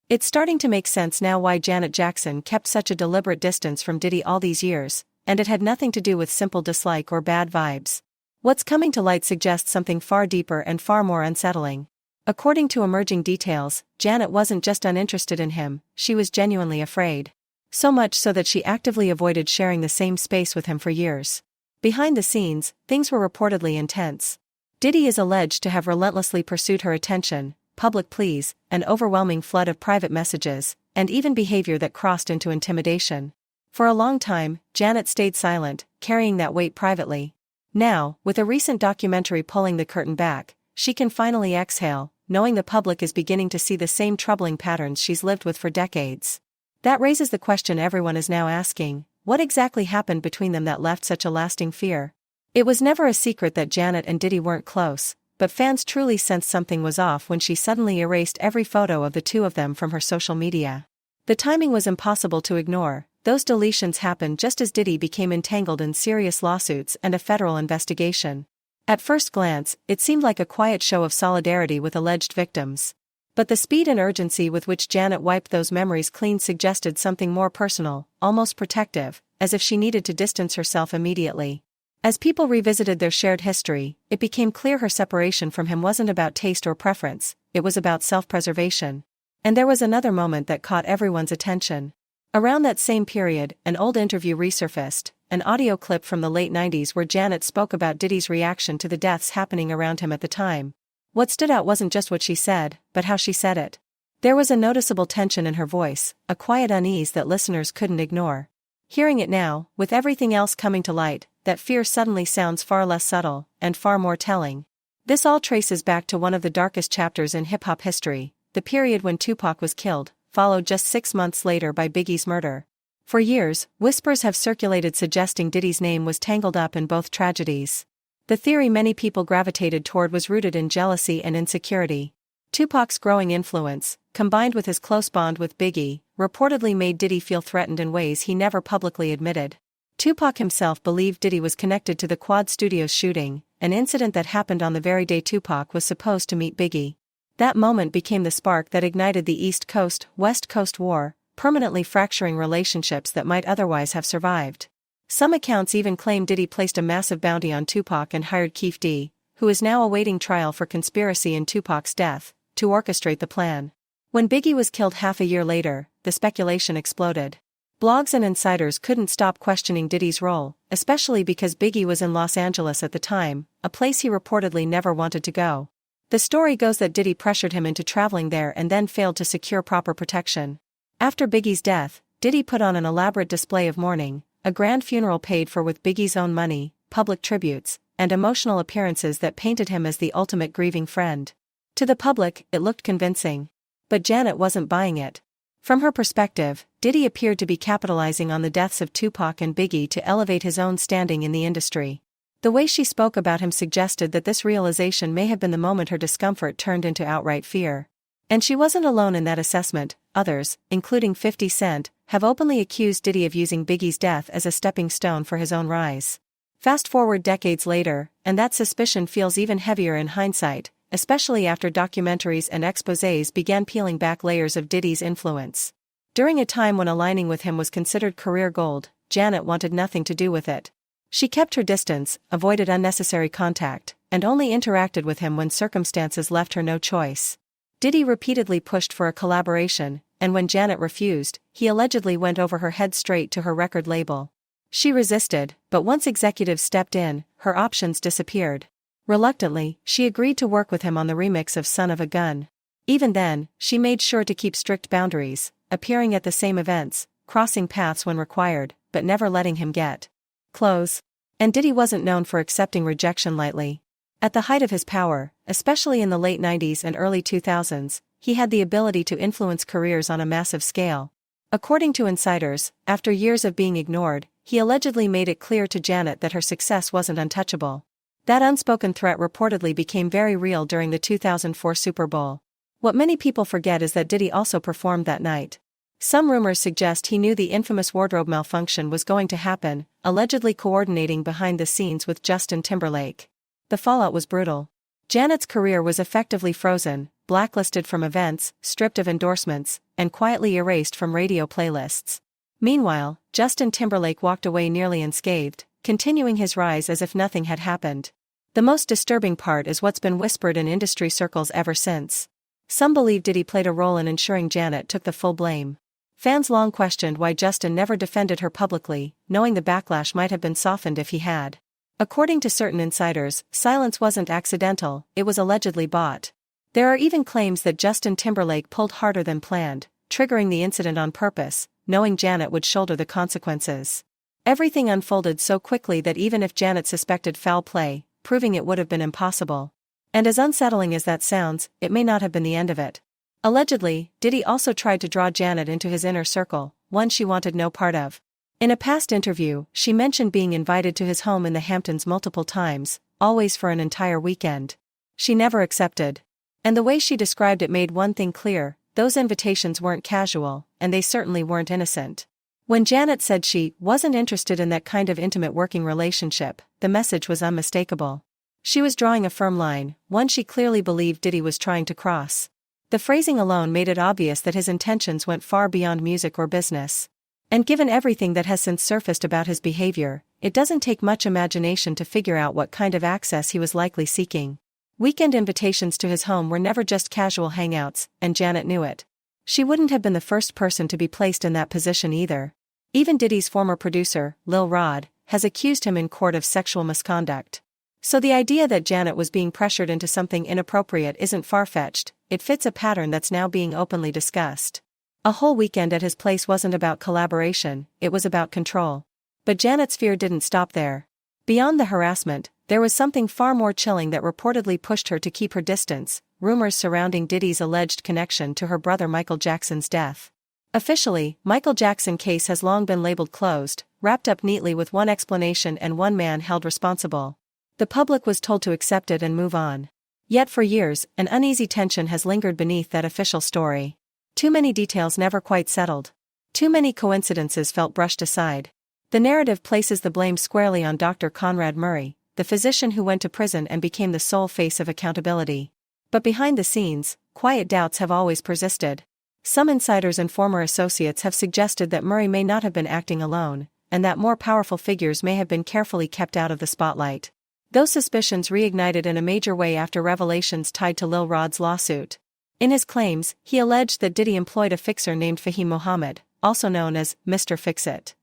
It's starting to make sense now why Janet Jackson kept such a deliberate distance from Diddy all these years, and it had nothing to do with simple dislike or bad vibes. What's coming to light suggests something far deeper and far more unsettling. According to emerging details, Janet wasn't just uninterested in him, she was genuinely afraid. So much so that she actively avoided sharing the same space with him for years. Behind the scenes, things were reportedly intense. Diddy is alleged to have relentlessly pursued her attention, public pleas, an overwhelming flood of private messages, and even behavior that crossed into intimidation. For a long time, Janet stayed silent, carrying that weight privately. Now, with a recent documentary pulling the curtain back, she can finally exhale, knowing the public is beginning to see the same troubling patterns she's lived with for decades. That raises the question everyone is now asking: what exactly happened between them that left such a lasting fear? It was never a secret that Janet and Diddy weren't close, but fans truly sensed something was off when she suddenly erased every photo of the two of them from her social media. The timing was impossible to ignore. Those deletions happened just as Diddy became entangled in serious lawsuits and a federal investigation. At first glance, it seemed like a quiet show of solidarity with alleged victims. But the speed and urgency with which Janet wiped those memories clean suggested something more personal, almost protective, as if she needed to distance herself immediately. As people revisited their shared history, it became clear her separation from him wasn't about taste or preference, it was about self-preservation. And there was another moment that caught everyone's attention. Around that same period, an old interview resurfaced, an audio clip from the late 90s where Janet spoke about Diddy's reaction to the deaths happening around him at the time. What stood out wasn't just what she said, but how she said it. There was a noticeable tension in her voice, a quiet unease that listeners couldn't ignore. Hearing it now, with everything else coming to light, that fear suddenly sounds far less subtle, and far more telling. This all traces back to one of the darkest chapters in hip-hop history, the period when Tupac was killed, followed just 6 months later by Biggie's murder. For years, whispers have circulated suggesting Diddy's name was tangled up in both tragedies. The theory many people gravitated toward was rooted in jealousy and insecurity. Tupac's growing influence, combined with his close bond with Biggie, reportedly made Diddy feel threatened in ways he never publicly admitted. Tupac himself believed Diddy was connected to the Quad Studios shooting, an incident that happened on the very day Tupac was supposed to meet Biggie. That moment became the spark that ignited the East Coast-West Coast War, permanently fracturing relationships that might otherwise have survived. Some accounts even claim Diddy placed a massive bounty on Tupac and hired Keefe D, who is now awaiting trial for conspiracy in Tupac's death, to orchestrate the plan. When Biggie was killed half a year later, the speculation exploded. Blogs and insiders couldn't stop questioning Diddy's role, especially because Biggie was in Los Angeles at the time, a place he reportedly never wanted to go. The story goes that Diddy pressured him into traveling there and then failed to secure proper protection. After Biggie's death, Diddy put on an elaborate display of mourning, a grand funeral paid for with Biggie's own money, public tributes, and emotional appearances that painted him as the ultimate grieving friend. To the public, it looked convincing. But Janet wasn't buying it. From her perspective, Diddy appeared to be capitalizing on the deaths of Tupac and Biggie to elevate his own standing in the industry. The way she spoke about him suggested that this realization may have been the moment her discomfort turned into outright fear. And she wasn't alone in that assessment. Others, including 50 Cent, have openly accused Diddy of using Biggie's death as a stepping stone for his own rise. Fast forward decades later, and that suspicion feels even heavier in hindsight, especially after documentaries and exposés began peeling back layers of Diddy's influence. During a time when aligning with him was considered career gold, Janet wanted nothing to do with it. She kept her distance, avoided unnecessary contact, and only interacted with him when circumstances left her no choice. Diddy repeatedly pushed for a collaboration, and when Janet refused, he allegedly went over her head straight to her record label. She resisted, but once executives stepped in, her options disappeared. Reluctantly, she agreed to work with him on the remix of Son of a Gun. Even then, she made sure to keep strict boundaries, appearing at the same events, crossing paths when required, but never letting him get close. And Diddy wasn't known for accepting rejection lightly. At the height of his power, especially in the late 90s and early 2000s, he had the ability to influence careers on a massive scale. According to insiders, after years of being ignored, he allegedly made it clear to Janet that her success wasn't untouchable. That unspoken threat reportedly became very real during the 2004 Super Bowl. What many people forget is that Diddy also performed that night. Some rumors suggest he knew the infamous wardrobe malfunction was going to happen, allegedly coordinating behind the scenes with Justin Timberlake. The fallout was brutal. Janet's career was effectively frozen, blacklisted from events, stripped of endorsements, and quietly erased from radio playlists. Meanwhile, Justin Timberlake walked away nearly unscathed, continuing his rise as if nothing had happened. The most disturbing part is what's been whispered in industry circles ever since. Some believe Diddy played a role in ensuring Janet took the full blame. Fans long questioned why Justin never defended her publicly, knowing the backlash might have been softened if he had. According to certain insiders, silence wasn't accidental, it was allegedly bought. There are even claims that Justin Timberlake pulled harder than planned, triggering the incident on purpose, knowing Janet would shoulder the consequences. Everything unfolded so quickly that even if Janet suspected foul play, proving it would have been impossible. And as unsettling as that sounds, it may not have been the end of it. Allegedly, Diddy also tried to draw Janet into his inner circle, one she wanted no part of. In a past interview, she mentioned being invited to his home in the Hamptons multiple times, always for an entire weekend. She never accepted. And the way she described it made one thing clear: those invitations weren't casual, and they certainly weren't innocent. When Janet said she wasn't interested in that kind of intimate working relationship, the message was unmistakable. She was drawing a firm line, one she clearly believed Diddy was trying to cross. The phrasing alone made it obvious that his intentions went far beyond music or business. And given everything that has since surfaced about his behavior, it doesn't take much imagination to figure out what kind of access he was likely seeking. Weekend invitations to his home were never just casual hangouts, and Janet knew it. She wouldn't have been the first person to be placed in that position either. Even Diddy's former producer, Lil Rod, has accused him in court of sexual misconduct. So the idea that Janet was being pressured into something inappropriate isn't far-fetched, it fits a pattern that's now being openly discussed. A whole weekend at his place wasn't about collaboration, it was about control. But Janet's fear didn't stop there. Beyond the harassment, there was something far more chilling that reportedly pushed her to keep her distance: rumors surrounding Diddy's alleged connection to her brother Michael Jackson's death. Officially, Michael Jackson case has long been labeled closed, wrapped up neatly with one explanation and one man held responsible. The public was told to accept it and move on. Yet for years, an uneasy tension has lingered beneath that official story. Too many details never quite settled. Too many coincidences felt brushed aside. The narrative places the blame squarely on Dr. Conrad Murray, the physician who went to prison and became the sole face of accountability. But behind the scenes, quiet doubts have always persisted. Some insiders and former associates have suggested that Murray may not have been acting alone, and that more powerful figures may have been carefully kept out of the spotlight. Those suspicions reignited in a major way after revelations tied to Lil Rod's lawsuit. In his claims, he alleged that Diddy employed a fixer named Fahim Mohammed, also known as Mr. Fix-It.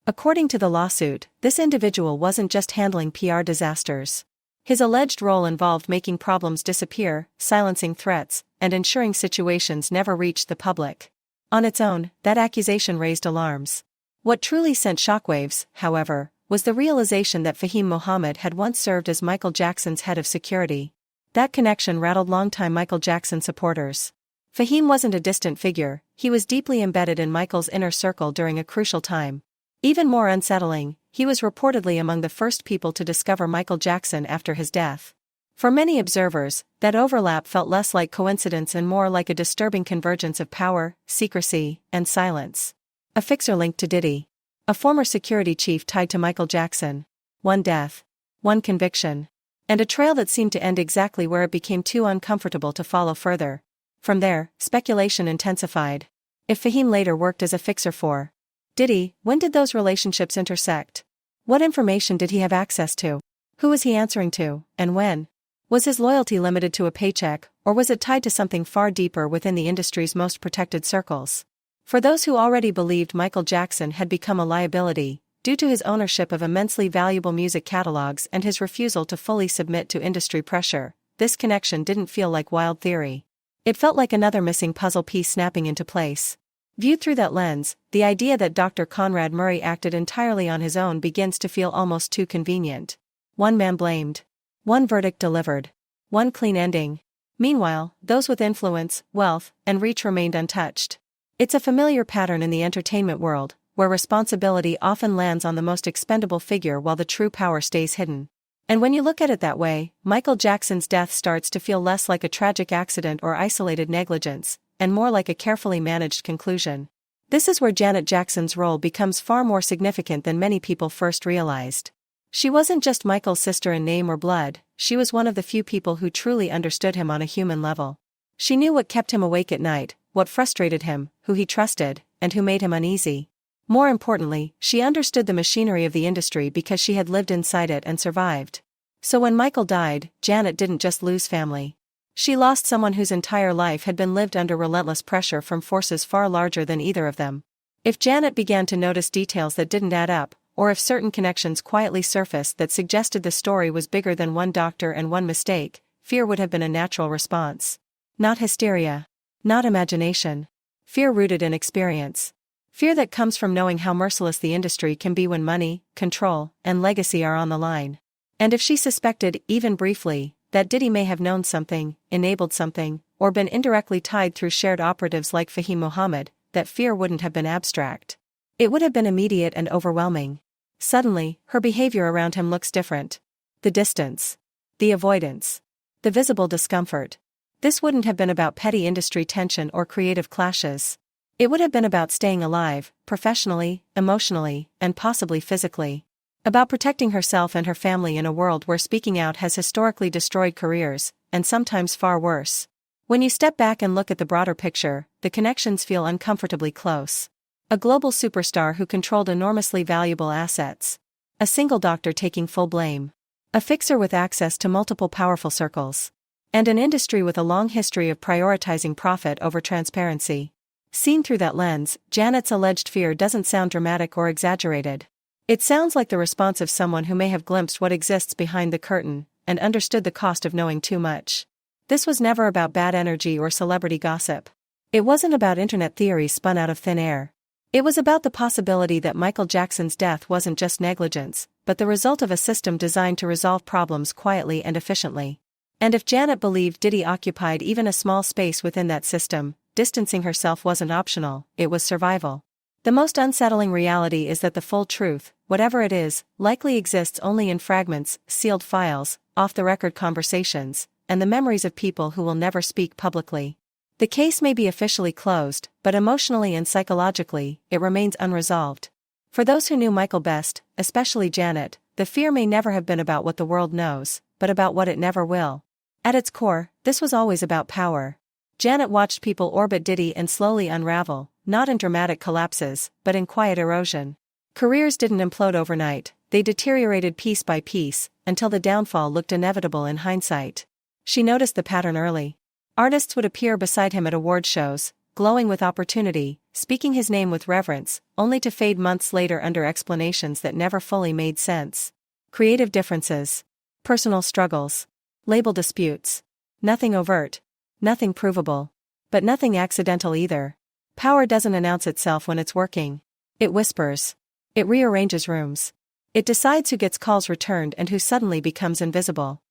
According to the lawsuit, this individual wasn't just handling PR disasters. His alleged role involved making problems disappear, silencing threats, and ensuring situations never reached the public. On its own, that accusation raised alarms. What truly sent shockwaves, however, was the realization that Fahim Mohammed had once served as Michael Jackson's head of security. That connection rattled longtime Michael Jackson supporters. Fahim wasn't a distant figure, he was deeply embedded in Michael's inner circle during a crucial time. Even more unsettling, he was reportedly among the first people to discover Michael Jackson after his death. For many observers, that overlap felt less like coincidence and more like a disturbing convergence of power, secrecy, and silence. A fixer linked to Diddy. A former security chief tied to Michael Jackson. One death. One conviction. And a trail that seemed to end exactly where it became too uncomfortable to follow further. From there, speculation intensified. If Fahim later worked as a fixer for Diddy, when did those relationships intersect? What information did he have access to? Who was he answering to, and when? Was his loyalty limited to a paycheck, or was it tied to something far deeper within the industry's most protected circles? For those who already believed Michael Jackson had become a liability, due to his ownership of immensely valuable music catalogs and his refusal to fully submit to industry pressure, this connection didn't feel like wild theory. It felt like another missing puzzle piece snapping into place. Viewed through that lens, the idea that Dr. Conrad Murray acted entirely on his own begins to feel almost too convenient. One man blamed. One verdict delivered. One clean ending. Meanwhile, those with influence, wealth, and reach remained untouched. It's a familiar pattern in the entertainment world, where responsibility often lands on the most expendable figure while the true power stays hidden. And when you look at it that way, Michael Jackson's death starts to feel less like a tragic accident or isolated negligence, and more like a carefully managed conclusion. This is where Janet Jackson's role becomes far more significant than many people first realized. She wasn't just Michael's sister in name or blood, she was one of the few people who truly understood him on a human level. She knew what kept him awake at night, what frustrated him, who he trusted, and who made him uneasy. More importantly, she understood the machinery of the industry because she had lived inside it and survived. So when Michael died, Janet didn't just lose family. She lost someone whose entire life had been lived under relentless pressure from forces far larger than either of them. If Janet began to notice details that didn't add up, or if certain connections quietly surfaced that suggested the story was bigger than one doctor and one mistake, fear would have been a natural response. Not hysteria. Not imagination. Fear rooted in experience. Fear that comes from knowing how merciless the industry can be when money, control, and legacy are on the line. And if she suspected, even briefly, that Diddy may have known something, enabled something, or been indirectly tied through shared operatives like Fahim Mohammed, that fear wouldn't have been abstract. It would have been immediate and overwhelming. Suddenly, her behavior around him looks different. The distance. The avoidance. The visible discomfort. This wouldn't have been about petty industry tension or creative clashes. It would have been about staying alive, professionally, emotionally, and possibly physically. About protecting herself and her family in a world where speaking out has historically destroyed careers, and sometimes far worse. When you step back and look at the broader picture, the connections feel uncomfortably close. A global superstar who controlled enormously valuable assets. A single doctor taking full blame. A fixer with access to multiple powerful circles. And an industry with a long history of prioritizing profit over transparency. Seen through that lens, Janet's alleged fear doesn't sound dramatic or exaggerated. It sounds like the response of someone who may have glimpsed what exists behind the curtain, and understood the cost of knowing too much. This was never about bad energy or celebrity gossip. It wasn't about internet theories spun out of thin air. It was about the possibility that Michael Jackson's death wasn't just negligence, but the result of a system designed to resolve problems quietly and efficiently. And if Janet believed Diddy occupied even a small space within that system, distancing herself wasn't optional, it was survival. The most unsettling reality is that the full truth, whatever it is, likely exists only in fragments, sealed files, off-the-record conversations, and the memories of people who will never speak publicly. The case may be officially closed, but emotionally and psychologically, it remains unresolved. For those who knew Michael best, especially Janet, the fear may never have been about what the world knows, but about what it never will. At its core, this was always about power. Janet watched people orbit Diddy and slowly unravel, not in dramatic collapses, but in quiet erosion. Careers didn't implode overnight, they deteriorated piece by piece, until the downfall looked inevitable in hindsight. She noticed the pattern early. Artists would appear beside him at award shows, glowing with opportunity, speaking his name with reverence, only to fade months later under explanations that never fully made sense. Creative differences. Personal struggles. Label disputes. Nothing overt. Nothing provable. But nothing accidental either. Power doesn't announce itself when it's working. It whispers. It rearranges rooms. It decides who gets calls returned and who suddenly becomes invisible.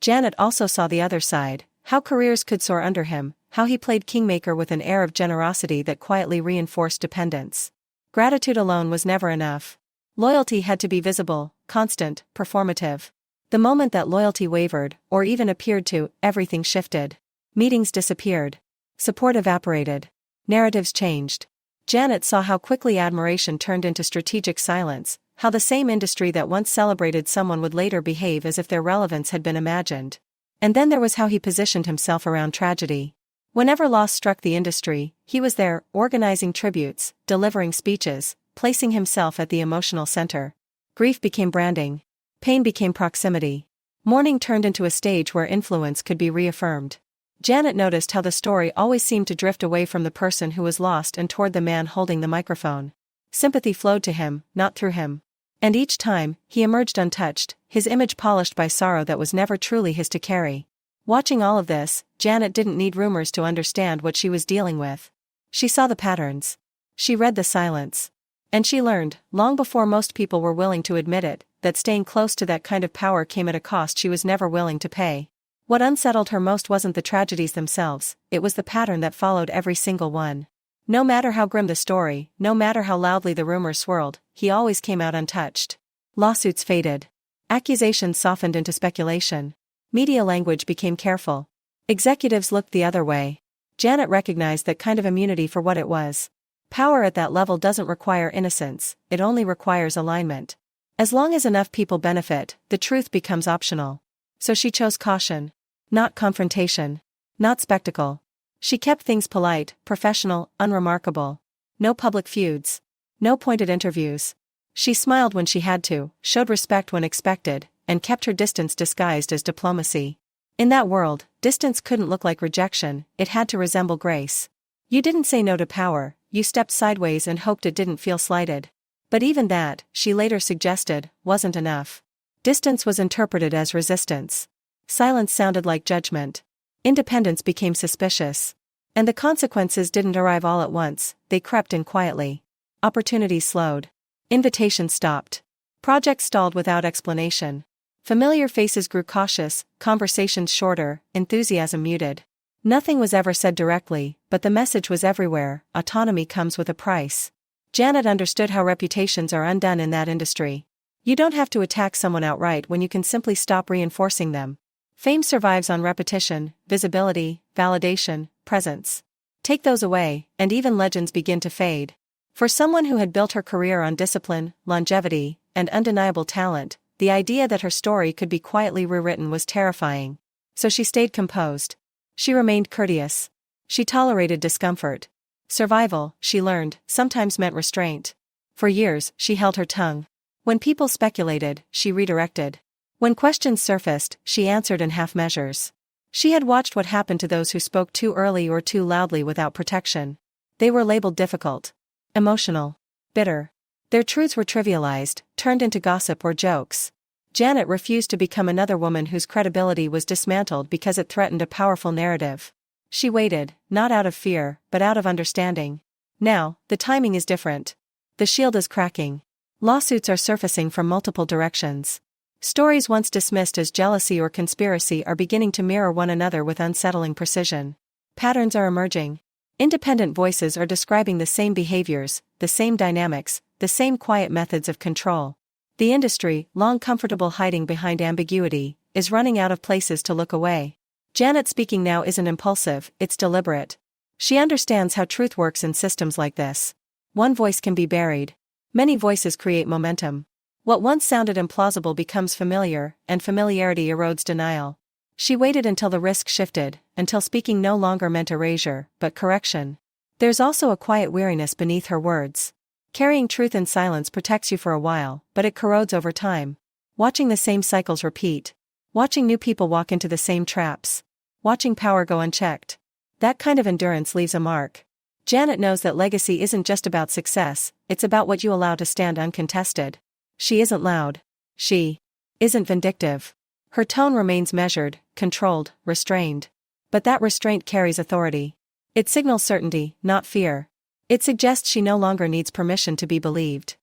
Janet also saw the other side, how careers could soar under him, how he played kingmaker with an air of generosity that quietly reinforced dependence. Gratitude alone was never enough. Loyalty had to be visible, constant, performative. The moment that loyalty wavered, or even appeared to, everything shifted. Meetings disappeared. Support evaporated. Narratives changed. Janet saw how quickly admiration turned into strategic silence, how the same industry that once celebrated someone would later behave as if their relevance had been imagined. And then there was how he positioned himself around tragedy. Whenever loss struck the industry, he was there, organizing tributes, delivering speeches, placing himself at the emotional center. Grief became branding. Pain became proximity. Mourning turned into a stage where influence could be reaffirmed. Janet noticed how the story always seemed to drift away from the person who was lost and toward the man holding the microphone. Sympathy flowed to him, not through him. And each time, he emerged untouched, his image polished by sorrow that was never truly his to carry. Watching all of this, Janet didn't need rumors to understand what she was dealing with. She saw the patterns. She read the silence. And she learned, long before most people were willing to admit it, that staying close to that kind of power came at a cost she was never willing to pay. What unsettled her most wasn't the tragedies themselves, it was the pattern that followed every single one. No matter how grim the story, no matter how loudly the rumors swirled, he always came out untouched. Lawsuits faded. Accusations softened into speculation. Media language became careful. Executives looked the other way. Janet recognized that kind of immunity for what it was. Power at that level doesn't require innocence, it only requires alignment. As long as enough people benefit, the truth becomes optional. So she chose caution. Not confrontation. Not spectacle. She kept things polite, professional, unremarkable. No public feuds. No pointed interviews. She smiled when she had to, showed respect when expected, and kept her distance disguised as diplomacy. In that world, distance couldn't look like rejection, it had to resemble grace. You didn't say no to power, you stepped sideways and hoped it didn't feel slighted. But even that, she later suggested, wasn't enough. Distance was interpreted as resistance. Silence sounded like judgment. Independence became suspicious. And the consequences didn't arrive all at once, they crept in quietly. Opportunities slowed. Invitations stopped. Projects stalled without explanation. Familiar faces grew cautious, conversations shorter, enthusiasm muted. Nothing was ever said directly, but the message was everywhere: autonomy comes with a price. Janet understood how reputations are undone in that industry. You don't have to attack someone outright when you can simply stop reinforcing them. Fame survives on repetition, visibility, validation, presence. Take those away, and even legends begin to fade. For someone who had built her career on discipline, longevity, and undeniable talent, the idea that her story could be quietly rewritten was terrifying. So she stayed composed. She remained courteous. She tolerated discomfort. Survival, she learned, sometimes meant restraint. For years, she held her tongue. When people speculated, she redirected. When questions surfaced, she answered in half measures. She had watched what happened to those who spoke too early or too loudly without protection. They were labeled difficult, emotional, bitter. Their truths were trivialized, turned into gossip or jokes. Janet refused to become another woman whose credibility was dismantled because it threatened a powerful narrative. She waited, not out of fear, but out of understanding. Now, the timing is different. The shield is cracking. Lawsuits are surfacing from multiple directions. Stories once dismissed as jealousy or conspiracy are beginning to mirror one another with unsettling precision. Patterns are emerging. Independent voices are describing the same behaviors, the same dynamics, the same quiet methods of control. The industry, long comfortable hiding behind ambiguity, is running out of places to look away. Janet speaking now isn't impulsive, it's deliberate. She understands how truth works in systems like this. One voice can be buried. Many voices create momentum. What once sounded implausible becomes familiar, and familiarity erodes denial. She waited until the risk shifted, until speaking no longer meant erasure, but correction. There's also a quiet weariness beneath her words. Carrying truth in silence protects you for a while, but it corrodes over time. Watching the same cycles repeat. Watching new people walk into the same traps. Watching power go unchecked. That kind of endurance leaves a mark. Janet knows that legacy isn't just about success, it's about what you allow to stand uncontested. She isn't loud. She isn't vindictive. Her tone remains measured, controlled, restrained. But that restraint carries authority. It signals certainty, not fear. It suggests she no longer needs permission to be believed.